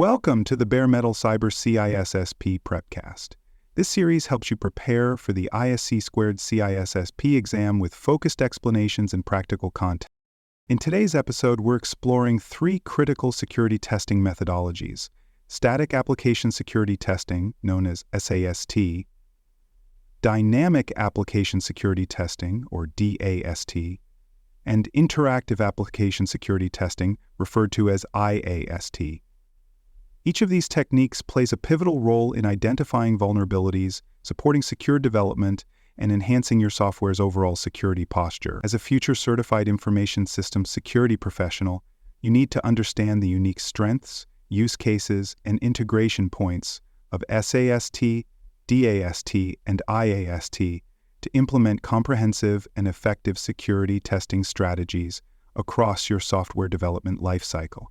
Welcome to the Bare Metal Cyber CISSP Prepcast. This series helps you prepare for the ISC squared CISSP exam with focused explanations and practical content. In today's episode, we're exploring three critical security testing methodologies: static application security testing, known as SAST, dynamic application security testing, or DAST, and interactive application security testing, referred to as IAST. Each of these techniques plays a pivotal role in identifying vulnerabilities, supporting secure development, and enhancing your software's overall security posture. As a future certified information systems security professional, you need to understand the unique strengths, use cases, and integration points of SAST, DAST, and IAST to implement comprehensive and effective security testing strategies across your software development lifecycle.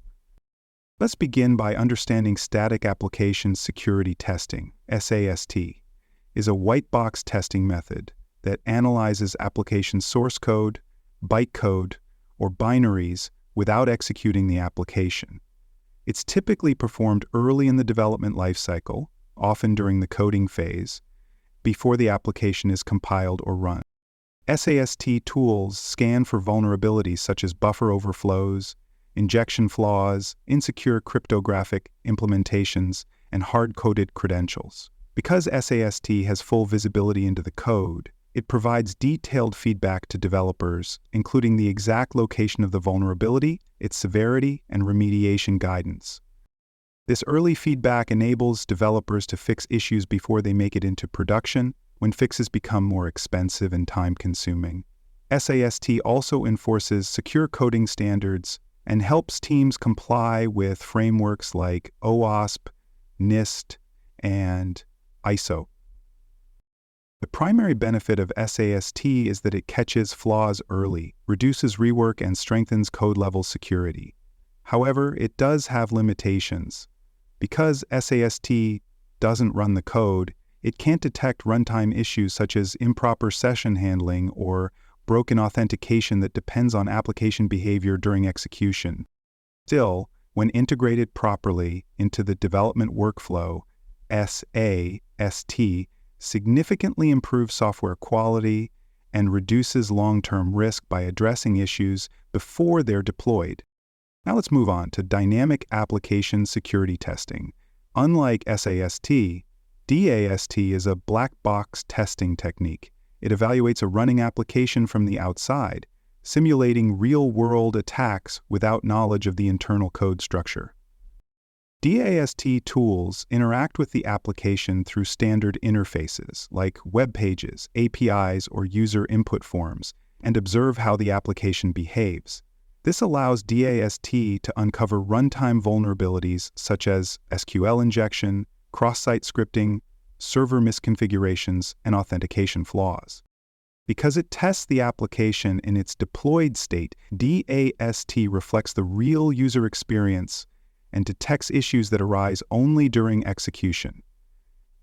Let's begin by understanding static application security testing. SAST is a white box testing method that analyzes application source code, bytecode, or binaries without executing the application. It's typically performed early in the development lifecycle, often during the coding phase, before the application is compiled or run. SAST tools scan for vulnerabilities such as buffer overflows, injection flaws, insecure cryptographic implementations, and hard-coded credentials. Because SAST has full visibility into the code, it provides detailed feedback to developers, including the exact location of the vulnerability, its severity, and remediation guidance. This early feedback enables developers to fix issues before they make it into production, when fixes become more expensive and time-consuming. SAST also enforces secure coding standards and helps teams comply with frameworks like OWASP, NIST, and ISO. The primary benefit of SAST is that it catches flaws early, reduces rework, and strengthens code-level security. However, it does have limitations. Because SAST doesn't run the code, it can't detect runtime issues such as improper session handling or broken authentication that depends on application behavior during execution. Still, when integrated properly into the development workflow, SAST significantly improves software quality and reduces long-term risk by addressing issues before they're deployed. Now let's move on to dynamic application security testing. Unlike SAST, DAST is a black box testing technique. It evaluates a running application from the outside, simulating real-world attacks without knowledge of the internal code structure. DAST tools interact with the application through standard interfaces like web pages, APIs, or user input forms, and observe how the application behaves. This allows DAST to uncover runtime vulnerabilities such as SQL injection, cross-site scripting, server misconfigurations, and authentication flaws. Because it tests the application in its deployed state, DAST reflects the real user experience and detects issues that arise only during execution.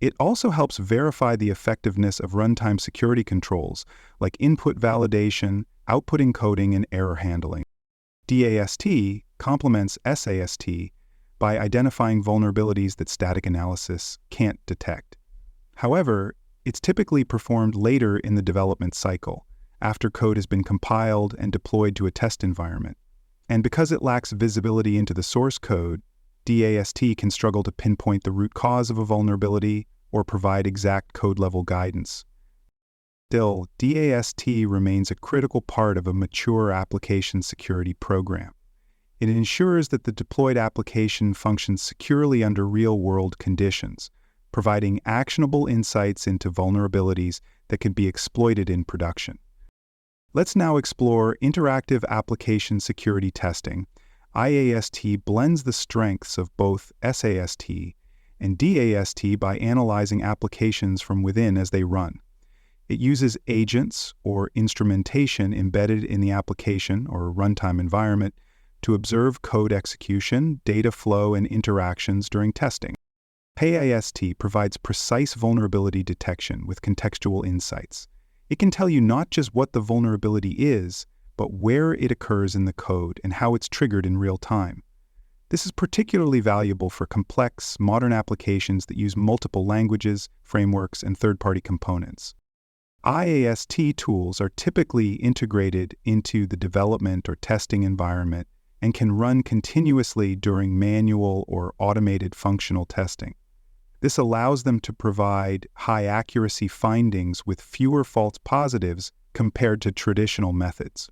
It also helps verify the effectiveness of runtime security controls like input validation, output encoding, and error handling. DAST complements SAST by identifying vulnerabilities that static analysis can't detect. However, it's typically performed later in the development cycle, after code has been compiled and deployed to a test environment. And because it lacks visibility into the source code, DAST can struggle to pinpoint the root cause of a vulnerability or provide exact code-level guidance. Still, DAST remains a critical part of a mature application security program. It ensures that the deployed application functions securely under real-world conditions, providing actionable insights into vulnerabilities that can be exploited in production. Let's now explore interactive application security testing. IAST blends the strengths of both SAST and DAST by analyzing applications from within as they run. It uses agents or instrumentation embedded in the application or runtime environment to observe code execution, data flow, and interactions during testing. IAST provides precise vulnerability detection with contextual insights. It can tell you not just what the vulnerability is, but where it occurs in the code and how it's triggered in real time. This is particularly valuable for complex, modern applications that use multiple languages, frameworks, and third-party components. IAST tools are typically integrated into the development or testing environment and can run continuously during manual or automated functional testing. This allows them to provide high-accuracy findings with fewer false positives compared to traditional methods.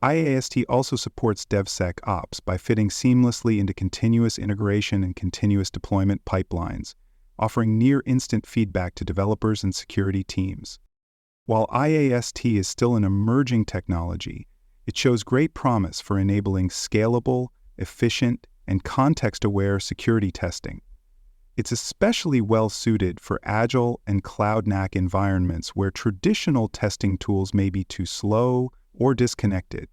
IAST also supports DevSecOps by fitting seamlessly into continuous integration and continuous deployment pipelines, offering near-instant feedback to developers and security teams. While IAST is still an emerging technology, it shows great promise for enabling scalable, efficient, and context-aware security testing. It's especially well-suited for agile and cloud-native environments where traditional testing tools may be too slow or disconnected.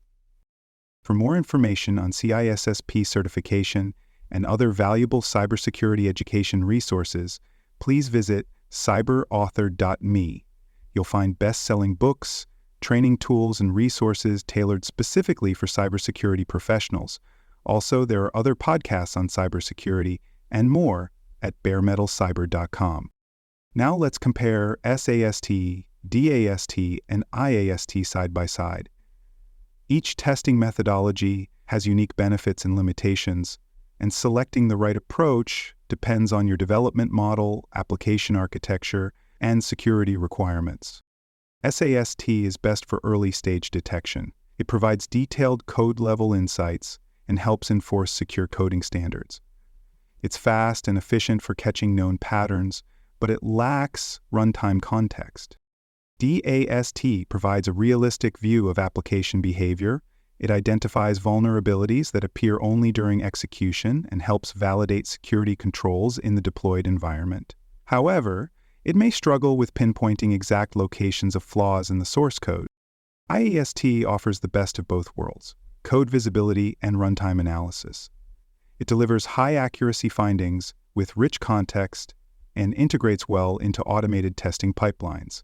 For more information on CISSP certification and other valuable cybersecurity education resources, please visit cyberauthor.me. You'll find best-selling books, training tools, and resources tailored specifically for cybersecurity professionals. Also, there are other podcasts on cybersecurity and more at baremetalcyber.com. Now let's compare SAST, DAST, and IAST side by side. Each testing methodology has unique benefits and limitations, and selecting the right approach depends on your development model, application architecture, and security requirements. SAST is best for early-stage detection. It provides detailed code-level insights and helps enforce secure coding standards. It's fast and efficient for catching known patterns, but it lacks runtime context. DAST provides a realistic view of application behavior. It identifies vulnerabilities that appear only during execution and helps validate security controls in the deployed environment. However, it may struggle with pinpointing exact locations of flaws in the source code. IAST offers the best of both worlds: code visibility and runtime analysis. It delivers high-accuracy findings with rich context and integrates well into automated testing pipelines.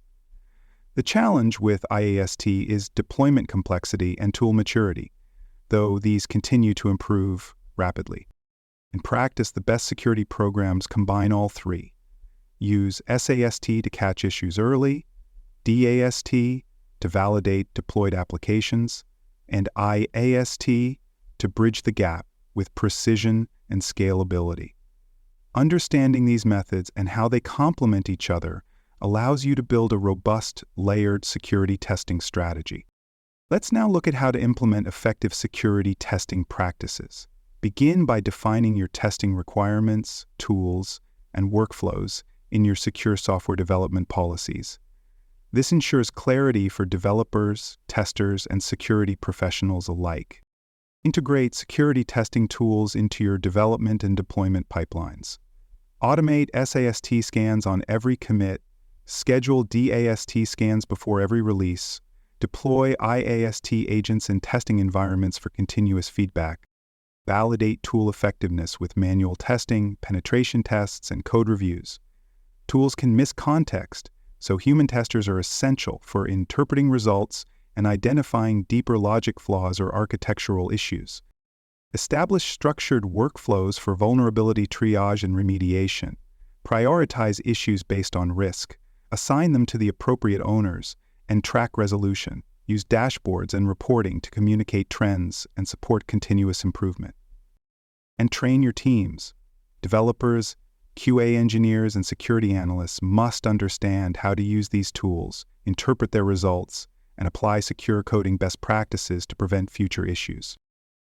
The challenge with IAST is deployment complexity and tool maturity, though these continue to improve rapidly. In practice, the best security programs combine all three. Use SAST to catch issues early, DAST to validate deployed applications, and IAST to bridge the gap with precision and scalability. Understanding these methods and how they complement each other allows you to build a robust, layered security testing strategy. Let's now look at how to implement effective security testing practices. Begin by defining your testing requirements, tools, and workflows in your secure software development policies. This ensures clarity for developers, testers, and security professionals alike. Integrate security testing tools into your development and deployment pipelines. Automate SAST scans on every commit. Schedule DAST scans before every release. Deploy IAST agents in testing environments for continuous feedback. Validate tool effectiveness with manual testing, penetration tests, and code reviews. Tools can miss context, so human testers are essential for interpreting results and identifying deeper logic flaws or architectural issues. Establish structured workflows for vulnerability triage and remediation. Prioritize issues based on risk. Assign them to the appropriate owners, and track resolution. Use dashboards and reporting to communicate trends and support continuous improvement. And train your teams. Developers, QA engineers, and security analysts must understand how to use these tools, interpret their results, and apply secure coding best practices to prevent future issues.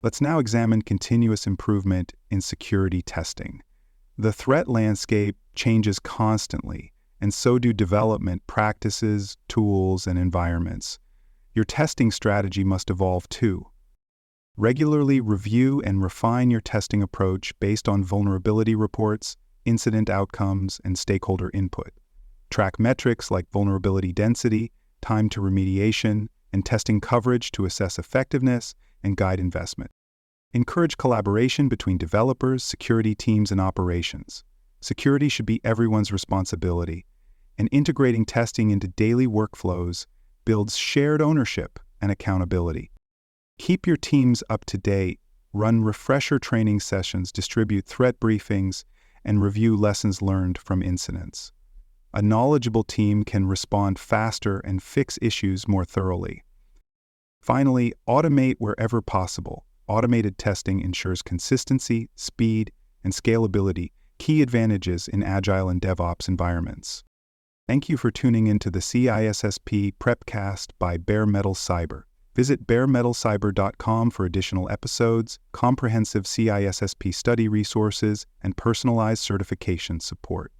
Let's now examine continuous improvement in security testing. The threat landscape changes constantly, and so do development practices, tools, and environments. Your testing strategy must evolve too. Regularly review and refine your testing approach based on vulnerability reports, incident outcomes, and stakeholder input. Track metrics like vulnerability density, time to remediation, and testing coverage to assess effectiveness and guide investment. Encourage collaboration between developers, security teams, and operations. Security should be everyone's responsibility, and integrating testing into daily workflows builds shared ownership and accountability. Keep your teams up to date run refresher training sessions, distribute threat briefings, and review lessons learned from incidents. A knowledgeable team can respond faster and fix issues more thoroughly. Finally, automate wherever possible. Automated testing ensures consistency, speed, and scalability, key advantages in Agile and DevOps environments. Thank you for tuning into the CISSP Prepcast by Bare Metal Cyber. Visit baremetalcyber.com for additional episodes, comprehensive CISSP study resources, and personalized certification support.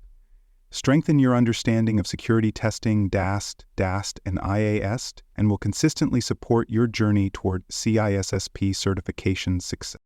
Strengthen your understanding of security testing, DAST, and IAST, and will consistently support your journey toward CISSP certification success.